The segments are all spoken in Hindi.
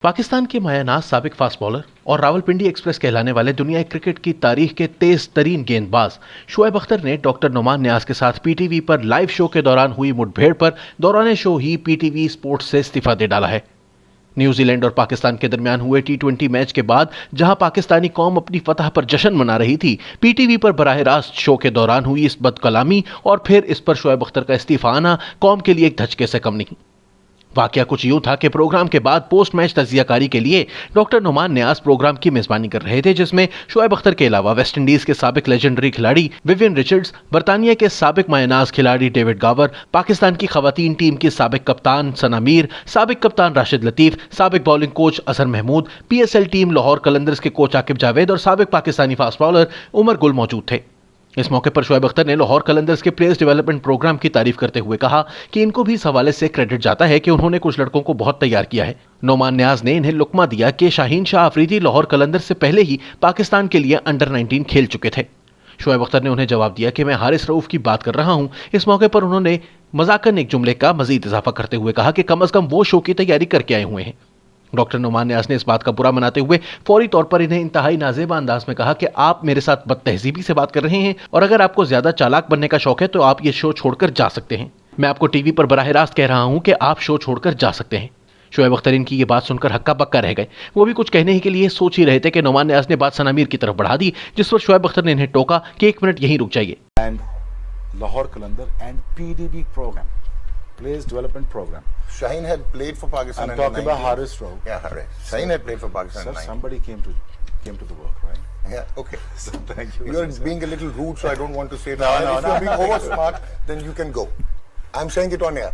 पाकिस्तान के मायानाज साबिक फास्ट बॉलर और रावलपिंडी एक्सप्रेस कहलाने वाले दुनिया क्रिकेट की तारीख के तेज तरीन गेंदबाज शोएब अख्तर ने डॉक्टर नुमान नियाज के साथ पीटीवी पर लाइव शो के दौरान हुई मुठभेड़ पर दौरान शो ही पीटीवी स्पोर्ट्स से इस्तीफा दे डाला है। न्यूजीलैंड और पाकिस्तान के दरमियान हुए टी20 मैच के बाद जहां पाकिस्तानी कौम अपनी फतह पर जश्न मना रही थी, पीटीवी पर बराह रास्त शो के दौरान हुई इस बदकलामी और फिर इस पर शोएब अख्तर का इस्तीफा आना कौम के लिए एक धचके से कम नहीं। वाकया कुछ यूं था कि प्रोग्राम के बाद पोस्ट मैच तजियाकारी के लिए डॉक्टर नुमान नियाज प्रोग्राम की मेजबानी कर रहे थे, जिसमें शोएब अख्तर के अलावा वेस्टइंडीज के साबिक लेजेंडरी खिलाड़ी विवियन रिचर्ड्स, बरतानिया के साबिक मायानाज खिलाड़ी डेविड गावर, पाकिस्तान की खवातीन टीम की साबिक कप्तान सना मीर, साबिक कप्तान राशिद लतीफ, साबिक bowling coach Azhar Mahmood, PSL team Lahore Qalandars के कोच आकिब जावेद और साबिक पाकिस्तानी फास्ट बॉलर उमर गुल मौजूद थे। इस मौके पर शोएब अख्तर ने लाहौर कलंदर्स के प्लेयर्स डेवलपमेंट प्रोग्राम की तारीफ करते हुए कहा कि इनको भी इस हवाले से क्रेडिट जाता है कि उन्होंने कुछ लड़कों को बहुत तैयार किया है। नुमान नियाज ने इन्हें लुकमा दिया कि शाहीन शाह अफरीदी लाहौर कलंदर्स से पहले ही पाकिस्तान के लिए अंडर 19 खेल चुके थे। शोएब अख्तर ने उन्हें जवाब दिया कि मैं हारिस रऊफ की बात कर रहा हूं। इस मौके पर उन्होंने मजाकन एक जुमले का मजीद इजाफा करते हुए कहा कि कम अज कम वो शो की तैयारी करके आए हुए हैं। डॉक्टर नुमान नियाज ने इस बात का बुरा मनाते हुए फौरी तौर पर इन्हें इंतहाई नाजेबा अंदाज में कहा कि आप मेरे साथ बदतहजीबी से बात कर रहे हैं और अगर आपको ज्यादा चालाक बनने का शौक है तो आप ये शो छोड़कर जा सकते हैं। मैं आपको टीवी पर बराह रास्त कह रहा हूं कि आप शो छोड़कर जा सकते हैं। शोएब अख्तर इनकी ये बात सुनकर हक्का बक्का रह गए। वो भी कुछ कहने के लिए सोच ही रहे थे कि नुमान नियाज ने बात सना मीर की तरफ बढ़ा दी, जिस पर शोएब अख्तर ने इन्हें टोका कि 1 मिनट यहीं रुक जाइए। Lahore Qalandar and PDB program, Players Development Program. Shaheen had played for Pakistan. I'm talking about Haris Rauf. Yeah, Haris. Shaheen had played for Pakistan. Sir, somebody came to the work, right? Yeah, okay. So, thank you. You're being a little rude, so I don't want to say that. If you're being over smart, then you can go. I'm saying it on air.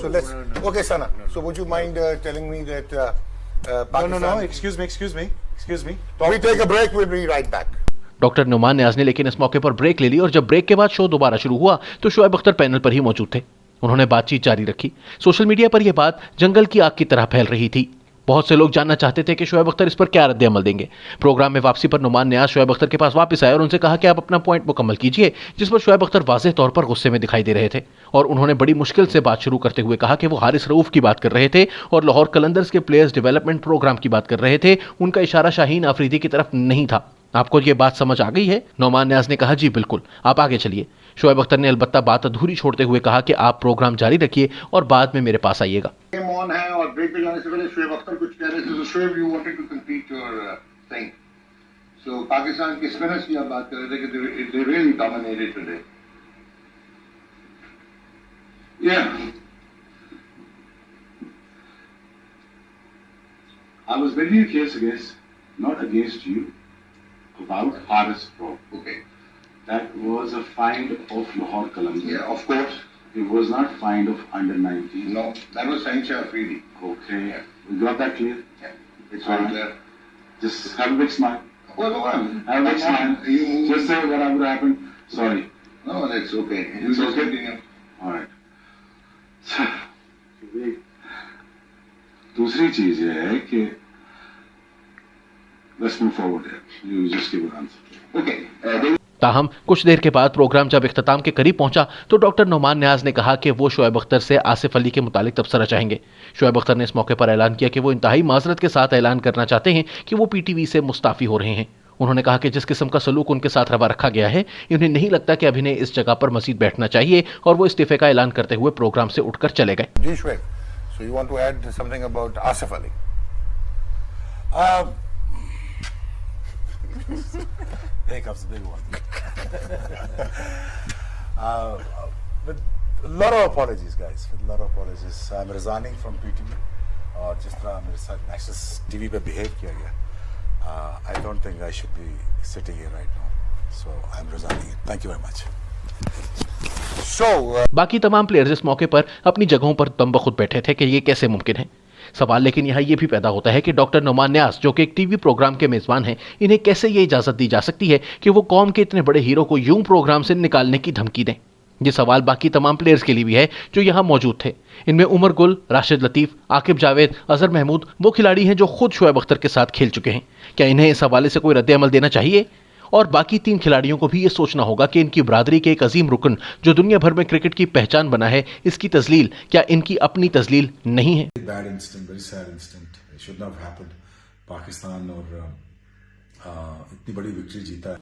So let's. Okay, Sana. So would you mind telling me that Pakistan? No. Excuse me. We take a break. We'll be right back. Doctor Numan Niaz ने लेकिन इस मौके पर ब्रेक ले ली और जब ब्रेक के बाद शो दोबारा शुरू हुआ तो शोएब अख्तर पैनल पर ही मौजूद थे। उन्होंने बातचीत जारी रखी। सोशल मीडिया पर यह बात जंगल की आग की तरह फैल रही थी। बहुत से लोग जानना चाहते थे कि शोएब अख्तर इस पर क्या रद्द अमल देंगे। प्रोग्राम में वापसी पर नुमान नियाज शोएब अख्तर के पास वापस आए और उनसे कहा कि आप अपना पॉइंट मुकम्मल कीजिए, जिस पर शोएब अख्तर वाज़ेह तौर पर गुस्से में दिखाई दे रहे थे और उन्होंने बड़ी मुश्किल से बात शुरू करते हुए कहा कि वो हारिस रऊफ की बात कर रहे थे और लाहौर कलंदर्स के प्लेयर्स डेवलपमेंट प्रोग्राम की बात कर रहे थे। उनका इशारा शाहीन अफरीदी की तरफ नहीं था। आपको ये बात समझ आ गई है? नुमान नियाज ने कहा जी बिल्कुल, आप आगे चलिए। शोएब अख्तर ने अलबत्ता बात अधूरी छोड़ते हुए कहा कि आप प्रोग्राम जारी रखिए और बाद में मेरे पास आइएगा। ऑन है और ब्रेक पे जाने से पहले शोएब अख्तर कुछ कह रहे थे, तो Shoaib you wanted to complete your thing. So Pakistan के स्पिनर्स की आप बात कर रहे थे कि they really dominated today. Yeah I was making a case not against you, about Haris Rauf. Okay. That was a find of Lahore Qalandar. Yeah, of course. It was not find of under 19. No, that was Shaheen Shah Afridi. Okay. Yeah. We got that clear? Yeah. It's very clear. Just have a big smile. Well, Have a big smile. Just say whatever happened. Sorry. No, that's okay. It's You just okay? continue. All right. दूसरी चीज ये है कि let's move forward here. You just give an answer. Okay. ताहम कुछ देर के बाद प्रोग्राम जब इख्तिताम के करीब पहुंचा तो डॉक्टर नुमान नियाज ने कहा कि वो शोएब अख्तर से आसिफ अली के मुतालिक तबसरा चाहेंगे। शोएब अख्तर ने इस मौके पर ऐलान किया कि वो इंतहाई माजरत के साथ ऐलान करना चाहते हैं कि वो पीटीवी से मुस्ताफी हो रहे हैं। उन्होंने कहा कि जिस किस्म का सलूक उनके साथ रवा रखा गया है, उन्हें नहीं लगता कि अभी इस जगह पर मजीद बैठना चाहिए और वो इस्तीफे का ऐलान करते हुए प्रोग्राम से उठकर चले गए। Ji Shoaib, so you want to add something about Asif Ali? Here comes the big one. With a lot of apologies, guys. With a lot of apologies. I'm resigning from PTV. और जिस तरह मेरे साथ नेशनल टीवी पे बिहेव किया गया, I don't think I should be sitting here right now. So I'm resigning it. Thank you very much. बाकी तमाम प्लेयर्स इस मौके पर अपनी जगहों पर दम बखुद बैठे थे कि ये कैसे मुमकिन है। सवाल लेकिन यहाँ ये भी पैदा होता है कि डॉक्टर नुमान नियाज जो कि एक टीवी प्रोग्राम के मेजबान हैं, इन्हें कैसे ये इजाजत दी जा सकती है कि वो कौम के इतने बड़े हीरो को यूं प्रोग्राम से निकालने की धमकी दें। ये सवाल बाकी तमाम प्लेयर्स के लिए भी है जो यहाँ मौजूद थे। इनमें उमर गुल, राशिद लतीफ, आकिब जावेद, अजहर महमूद वो खिलाड़ी हैं जो खुद शोएब अख्तर के साथ खेल चुके हैं। क्या इन्हें इस हवाले से कोई रद्द अमल देना चाहिए? और बाकी 3 खिलाड़ियों को भी ये सोचना होगा कि इनकी बरादरी के एक अजीम रुकन जो दुनिया भर में क्रिकेट की पहचान बना है, इसकी तजलील क्या इनकी अपनी तजलील नहीं है? Bad instant, very sad instant. Should not happened. Pakistan और इतनी बड़ी विक्ट्री जीता है।